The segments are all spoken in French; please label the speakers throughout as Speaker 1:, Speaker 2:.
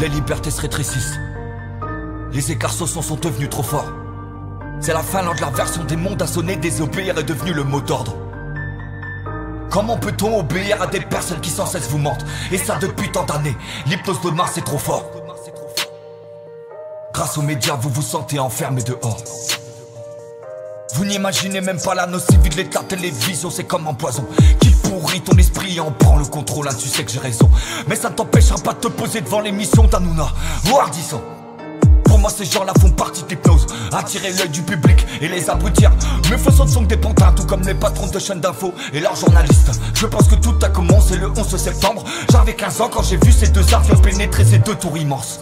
Speaker 1: Les libertés se rétrécissent. Les écarts sociaux sont devenus trop forts. C'est la Finlande, la version des mondes a sonné, désobéir est devenu le mot d'ordre. Comment peut-on obéir à des personnes qui sans cesse vous mentent? Et ça depuis tant d'années. L'hypnose de Mars est trop fort. Grâce aux médias, vous vous sentez enfermé dehors. Vous n'imaginez même pas la nocivité de l'état télévision, c'est comme un poison qui pourrit ton esprit et en prend le contrôle. Là tu sais que j'ai raison, mais ça ne t'empêchera pas de te poser devant l'émission d'Hanouna ou Ardisson. Pour moi ces gens là font partie de l'hypnose, attirer l'œil du public et les abrutir. Mes fausses sont que des pantins, tout comme les patrons de chaînes d'infos et leurs journalistes. Je pense que tout a commencé le 11 septembre. J'avais 15 ans quand j'ai vu ces deux avions pénétrer ces deux tours immenses.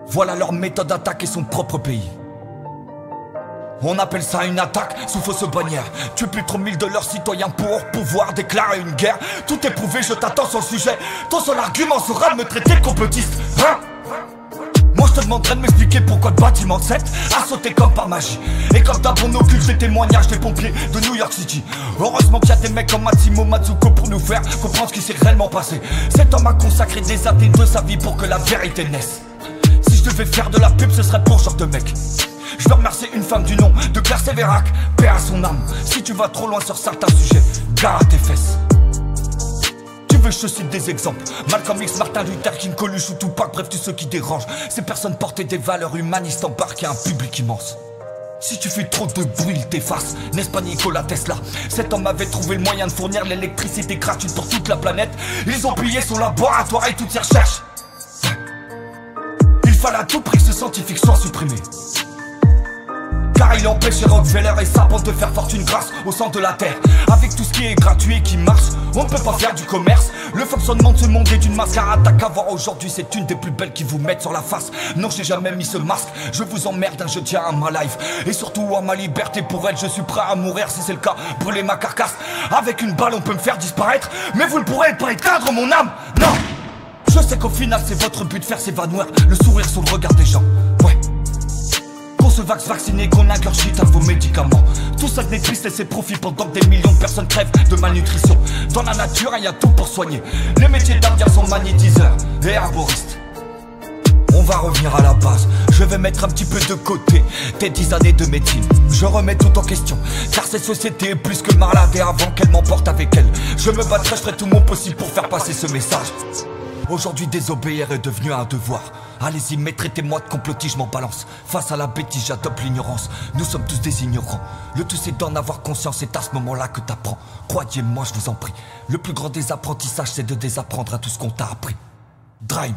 Speaker 1: Voilà leur méthode d'attaquer son propre pays. On appelle ça une attaque sous fausse bannière. Tuer plus de 30 000 de leurs citoyens pour pouvoir déclarer une guerre. Tout est prouvé, je t'attends sur le sujet. Ton seul argument sera de me traiter de complotiste, hein? Moi je te demanderai de m'expliquer pourquoi le bâtiment 7 a sauté comme par magie. Et comme d'hab on occulte les témoignages des pompiers de New York City. Heureusement qu'il y a des mecs comme Massimo Mazzucco pour nous faire comprendre ce qui s'est réellement passé. Cet homme a consacré des années de sa vie pour que la vérité naisse. Si je devais faire de la pub ce serait pour ce genre de mec. Je veux remercier une femme du nom de Claire Sévérac, paix à son âme. Si tu vas trop loin sur certains sujets, gare à tes fesses. Tu veux que je te cite des exemples? Malcolm X, Martin Luther King, Coluche ou Tupac, bref tous ceux qui dérangent. Ces personnes portaient des valeurs humanistes embarquées à un public immense. Si tu fais trop de bruit, il t'efface, n'est-ce pas Nikola Tesla? Cet homme avait trouvé le moyen de fournir l'électricité gratuite pour toute la planète. Ils ont pillé son laboratoire et toutes ses recherches. Il fallait à tout prix que ce scientifique soit supprimé, car il empêche Rockefeller et sa bande de faire fortune grâce au centre de la terre. Avec tout ce qui est gratuit et qui marche, on ne peut pas faire du commerce. Le fonctionnement de ce monde est une mascarade. T'as qu'à voir aujourd'hui, c'est une des plus belles qui vous mettent sur la face. Non, j'ai jamais mis ce masque, je vous emmerde, je tiens à ma life et surtout à ma liberté. Pour elle, je suis prêt à mourir si c'est le cas, brûler ma carcasse. Avec une balle, on peut me faire disparaître, mais vous ne pourrez pas éteindre mon âme. Non, je sais qu'au final, c'est votre but de faire s'évanouir le sourire sur le regard des gens. Ouais, qu'on se vacciner, qu'on ingurgite à vos médicaments. Tout ça n'est triste et c'est profit pendant que des millions de personnes crèvent de malnutrition. Dans la nature, il y a tout pour soigner. Les métiers d'ardiens sont magnétiseurs et herboristes. On va revenir à la base, je vais mettre un petit peu de côté tes 10 années de médecine. Je remets tout en question, car cette société est plus que malade. Et avant qu'elle m'emporte avec elle, je me battrai, je ferai tout mon possible pour faire passer ce message. Aujourd'hui désobéir est devenu un devoir. Allez-y, mais traitez-moi de complotiste, je m'en balance. Face à la bêtise, j'adopte l'ignorance. Nous sommes tous des ignorants. Le tout c'est d'en avoir conscience, c'est à ce moment-là que t'apprends. Croyez-moi, je vous en prie. Le plus grand des apprentissages, c'est de désapprendre à tout ce qu'on t'a appris. Dream.